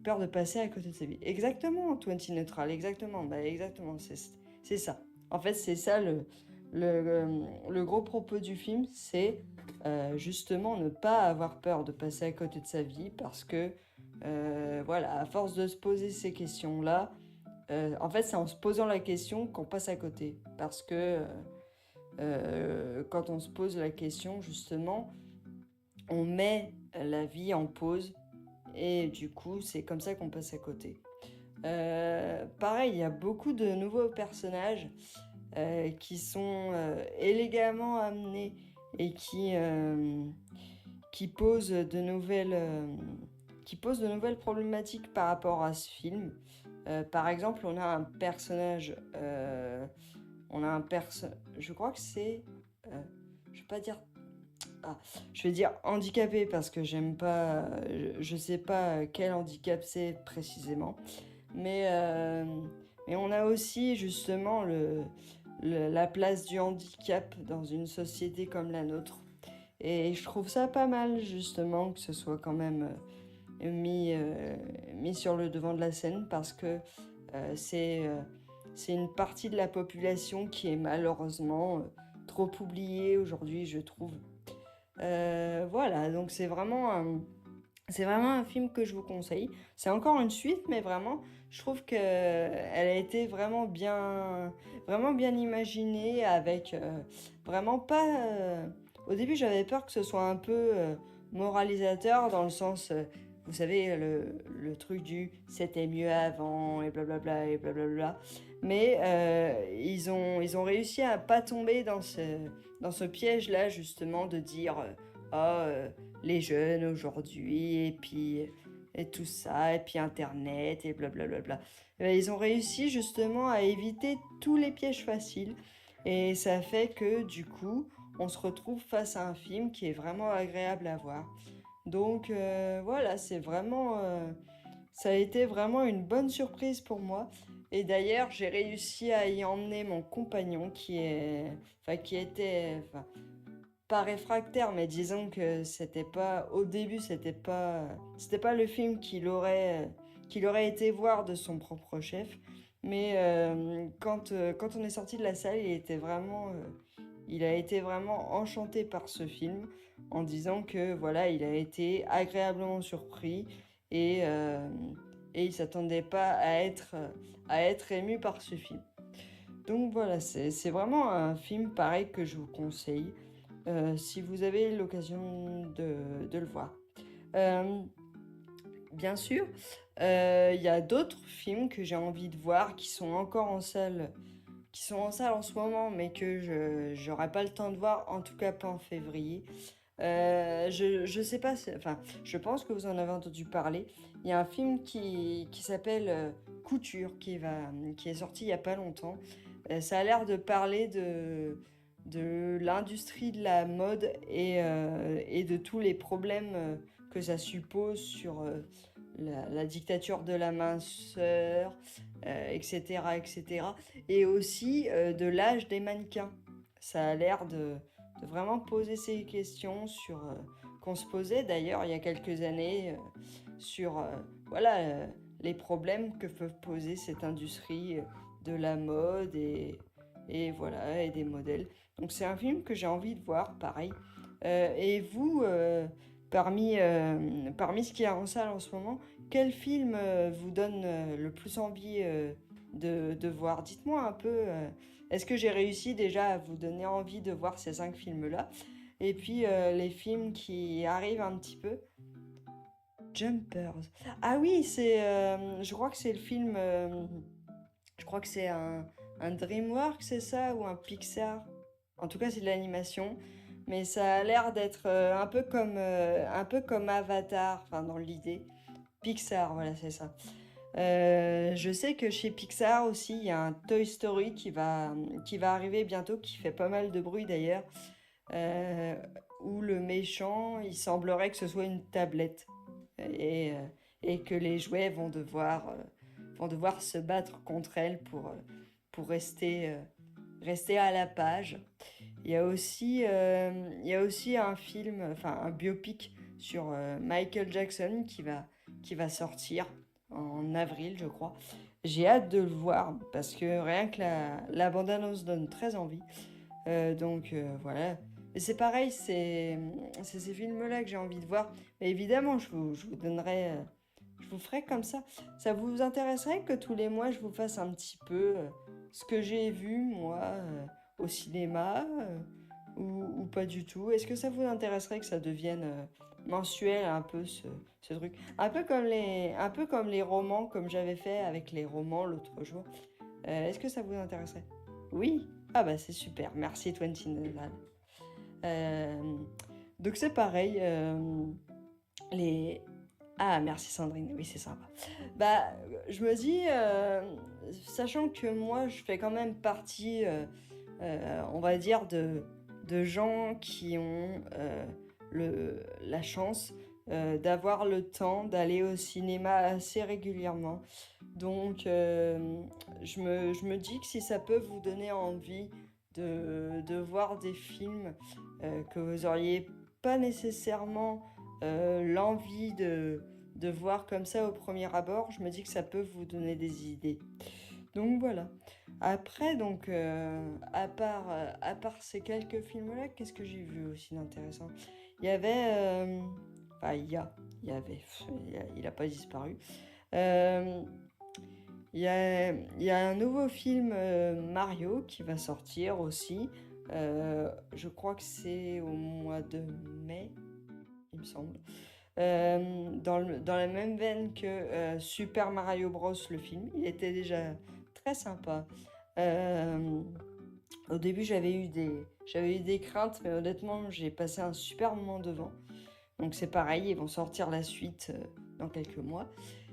peur de passer à côté de sa vie. Exactement, 20 Neutral, exactement. Bah, exactement, c'est ça. En fait, c'est ça le gros propos du film, c'est justement ne pas avoir peur de passer à côté de sa vie parce que, voilà, à force de se poser ces questions-là, en fait, c'est en se posant la question qu'on passe à côté. Parce que quand on se pose la question, justement, on met la vie en pause et du coup, c'est comme ça qu'on passe à côté. Pareil, il y a beaucoup de nouveaux personnages qui sont élégamment amenés et qui posent qui posent de nouvelles problématiques par rapport à ce film. Par exemple, on a un je crois que c'est, je vais pas dire, ah, je vais dire handicapé parce que j'aime pas, je sais pas quel handicap c'est précisément, mais euh, mais on a aussi justement la place du handicap dans une société comme la nôtre. Et je trouve ça pas mal justement que ce soit quand même mis sur le devant de la scène parce que euh, c'est euh, c'est une partie de la population qui est malheureusement trop oubliée aujourd'hui, je trouve. Voilà, donc c'est vraiment un film que je vous conseille. C'est encore une suite, mais vraiment, je trouve que elle a été vraiment bien imaginée avec vraiment pas. Au début, j'avais peur que ce soit un peu moralisateur dans le sens, vous savez, le truc du c'était mieux avant et blablabla et blablabla. Mais ils ont réussi à pas tomber dans ce piège-là, justement, de dire ah, les jeunes aujourd'hui, et puis et tout ça, et puis Internet, et blablabla. Ils ont réussi justement à éviter tous les pièges faciles, et ça fait que du coup, on se retrouve face à un film qui est vraiment agréable à voir. Donc voilà, ça a été vraiment une bonne surprise pour moi. Et d'ailleurs, j'ai réussi à y emmener mon compagnon qui était, enfin, pas réfractaire, mais disons que c'était pas, au début, c'était pas le film qu'il aurait été voir de son propre chef. Mais quand on est sorti de la salle, il a été vraiment enchanté par ce film en disant que voilà, il a été agréablement surpris et, euh, et il s'attendait pas à être ému par ce film. Donc voilà, c'est vraiment un film pareil que je vous conseille si vous avez l'occasion de le voir. Euh, Bien sûr, il y a d'autres films que j'ai envie de voir qui sont encore en salle, qui sont en salle en ce moment, mais que je n'aurai pas le temps de voir, en tout cas pas en février. Je sais pas, enfin, je pense que vous en avez entendu parler. Il y a un film qui s'appelle Couture, qui est sorti il y a pas longtemps. Ça a l'air de parler de l'industrie de la mode et de tous les problèmes que ça suppose sur la dictature de la minceur, etc., etc. Et aussi de l'âge des mannequins. Ça a l'air de vraiment poser ces questions sur qu'on se posait d'ailleurs il y a quelques années sur voilà les problèmes que peut poser cette industrie de la mode et voilà et des modèles. Donc c'est un film que j'ai envie de voir, pareil. Et vous, parmi ce qu'il y a en salle en ce moment, quel film vous donne le plus envie de voir? Dites-moi un peu. Est-ce que j'ai réussi déjà à vous donner envie de voir ces 5 films-là? Et puis les films qui arrivent un petit peu. Jumpers. Ah oui, je crois que c'est le film. Je crois que c'est un DreamWorks, c'est ça, ou un Pixar. En tout cas, c'est de l'animation. Mais ça a l'air d'être un peu comme Avatar, enfin dans l'idée. Pixar, voilà, c'est ça. Je sais que chez Pixar aussi, il y a un Toy Story qui va arriver bientôt, qui fait pas mal de bruit d'ailleurs, euh, où le méchant, il semblerait que ce soit une tablette et que les jouets vont devoir se battre contre elle pour rester à la page. Il y a aussi un film, enfin un biopic sur Michael Jackson qui va sortir en avril, je crois. J'ai hâte de le voir parce que rien que la bande-annonce donne très envie. Donc voilà. Et c'est pareil, c'est ces films-là que j'ai envie de voir. Mais évidemment, je vous donnerai, je vous ferai comme ça. Ça vous intéresserait que tous les mois, je vous fasse un petit peu ce que j'ai vu, moi, au cinéma ou pas du tout? Est-ce que ça vous intéresserait que ça devienne mensuel un peu ce truc? Un peu comme les romans, comme j'avais fait avec les romans l'autre jour. Est-ce que ça vous intéresserait? Oui? Ah bah c'est super, merci 29. Euh, donc c'est pareil, les... Ah merci Sandrine, oui c'est sympa. Bah je me dis, sachant que moi je fais quand même partie, on va dire, de gens qui ont la chance d'avoir le temps d'aller au cinéma assez régulièrement. Donc, je me dis que si ça peut vous donner envie de voir des films que vous auriez pas nécessairement l'envie de voir comme ça au premier abord, je me dis que ça peut vous donner des idées. Donc voilà. Après, donc, à part ces quelques films-là, qu'est-ce que j'ai vu aussi d'intéressant? Il y avait... enfin, il y avait... Il a pas disparu. Euh, il y a un nouveau film Mario qui va sortir aussi. Je crois que c'est au mois de mai, il me semble. Dans la même veine que Super Mario Bros. Le film. Il était déjà très sympa. Euh, Au début, j'avais eu des craintes, mais honnêtement, j'ai passé un super moment devant. Donc c'est pareil, ils vont sortir la suite dans quelques mois.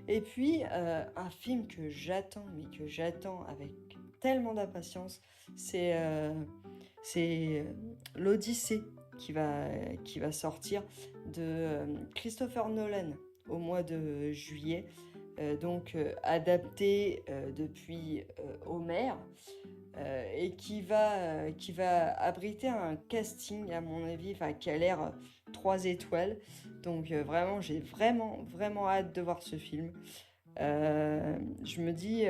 Et puis, un film que j'attends, mais que j'attends avec tellement d'impatience, c'est l'Odyssée qui va sortir de Christopher Nolan au mois de juillet. Donc adapté depuis Homer et qui va abriter un casting à mon avis, enfin qui a l'air 3 étoiles. Donc vraiment, j'ai vraiment vraiment hâte de voir ce film. Je me dis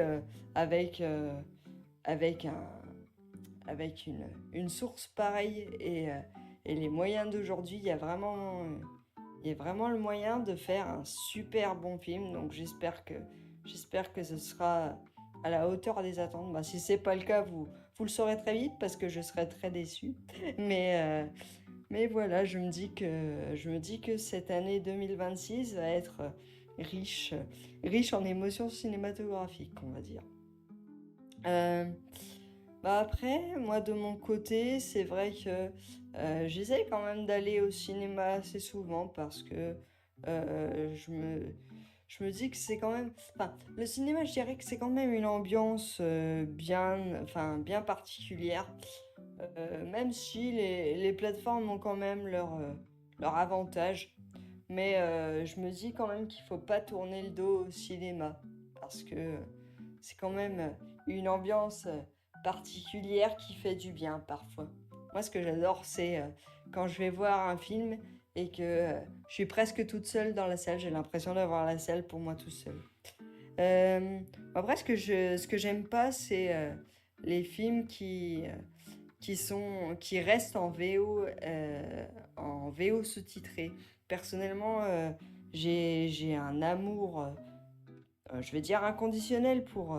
avec un avec une source pareille et les moyens d'aujourd'hui, il y a vraiment le moyen de faire un super bon film. Donc j'espère que ce sera à la hauteur des attentes. Bah, si c'est pas le cas, vous le saurez très vite parce que je serai très déçue. Mais voilà, je me dis que cette année 2026 va être riche en émotions cinématographiques, on va dire. Euh, Bah après, moi de mon côté, c'est vrai que j'essaye quand même d'aller au cinéma assez souvent parce que je me dis que c'est quand même... Enfin, le cinéma, je dirais que c'est quand même une ambiance bien particulière. Même si les plateformes ont quand même leur avantage. Mais je me dis quand même qu'il faut pas tourner le dos au cinéma parce que c'est quand même une ambiance particulière qui fait du bien parfois. Moi, ce que j'adore, c'est quand je vais voir un film et que je suis presque toute seule dans la salle. J'ai l'impression d'avoir la salle pour moi tout seul. Euh, Après, ce que j'aime pas, c'est les films qui restent en VO sous-titré. Personnellement, j'ai un amour, je vais dire inconditionnel pour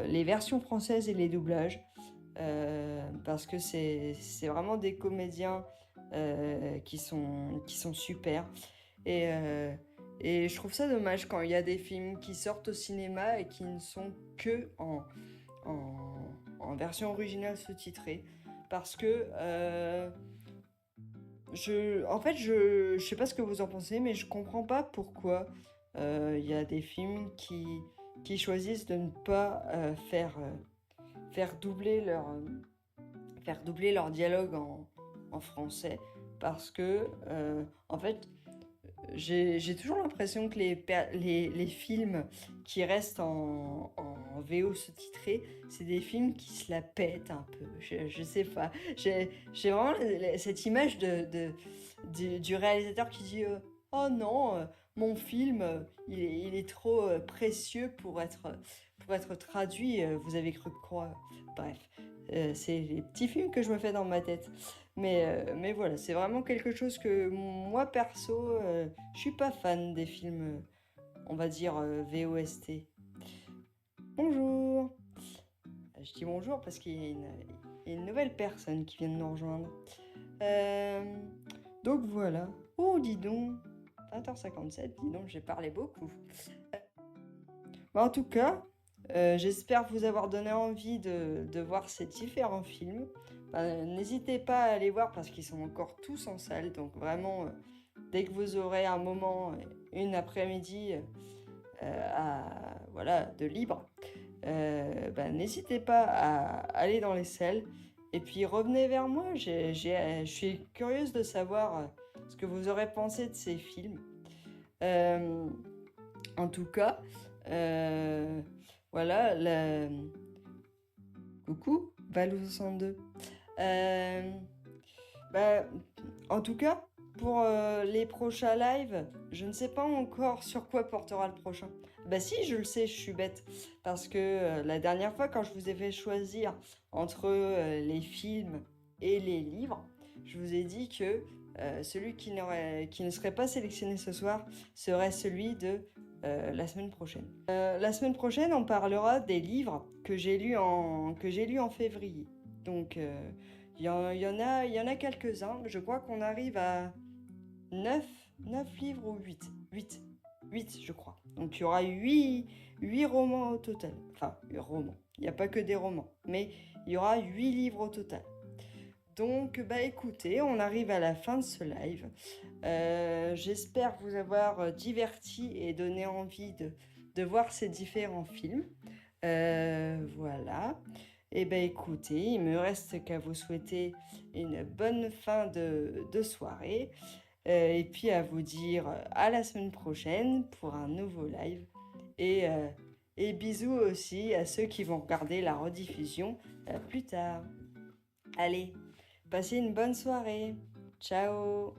les versions françaises et les doublages. Parce que c'est vraiment des comédiens qui sont super. Et, euh, et je trouve ça dommage quand il y a des films qui sortent au cinéma et qui ne sont que en version originale sous-titrée. Parce que je sais pas ce que vous en pensez, mais je comprends pas pourquoi il y a des films qui choisissent de ne pas faire doubler leur dialogue en français. Parce que, en fait, j'ai toujours l'impression que les films qui restent en VO sous-titré, c'est des films qui se la pètent un peu. Je sais pas. J'ai vraiment cette image du réalisateur qui dit oh non, mon film, il est trop précieux pour être traduit. Vous avez cru quoi? Bref, c'est les petits films que je me fais dans ma tête. Mais voilà, c'est vraiment quelque chose que moi perso, je suis pas fan des films, on va dire VOST. Bonjour! Je dis bonjour parce qu'il y a une nouvelle personne qui vient de nous rejoindre. Euh, donc voilà. Oh, dis donc, 20h57, dis donc, j'ai parlé beaucoup. Bah, en tout cas, j'espère vous avoir donné envie de voir ces différents films. Bah, n'hésitez pas à aller voir parce qu'ils sont encore tous en salle. Donc vraiment, dès que vous aurez un moment, une après-midi voilà, de libre, bah, n'hésitez pas à aller dans les salles. Et puis revenez vers moi. Je suis curieuse de savoir ce que vous aurez pensé de ces films. Euh, En tout cas, voilà, coucou, Valou62. Euh, Bah, en tout cas, pour les prochains lives, je ne sais pas encore sur quoi portera le prochain. Bah si, je le sais, je suis bête. Parce que la dernière fois, quand je vous ai fait choisir entre les films et les livres, je vous ai dit que celui qui ne serait pas sélectionné ce soir serait celui de la semaine prochaine. La semaine prochaine, on parlera des livres que j'ai lus en février. Donc, il y en a quelques-uns. Je crois qu'on arrive à 9 livres ou 8, je crois. Donc il y aura 8 romans au total. Enfin, romans. Il n'y a pas que des romans. Mais il y aura 8 livres au total. Donc, bah écoutez, on arrive à la fin de ce live. J'espère vous avoir diverti et donné envie de voir ces différents films. Voilà. Et ben écoutez, il me reste qu'à vous souhaiter une bonne fin de soirée. Et puis à vous dire à la semaine prochaine pour un nouveau live. Et, euh, et bisous aussi à ceux qui vont regarder la rediffusion plus tard. Allez, passez une bonne soirée. Ciao!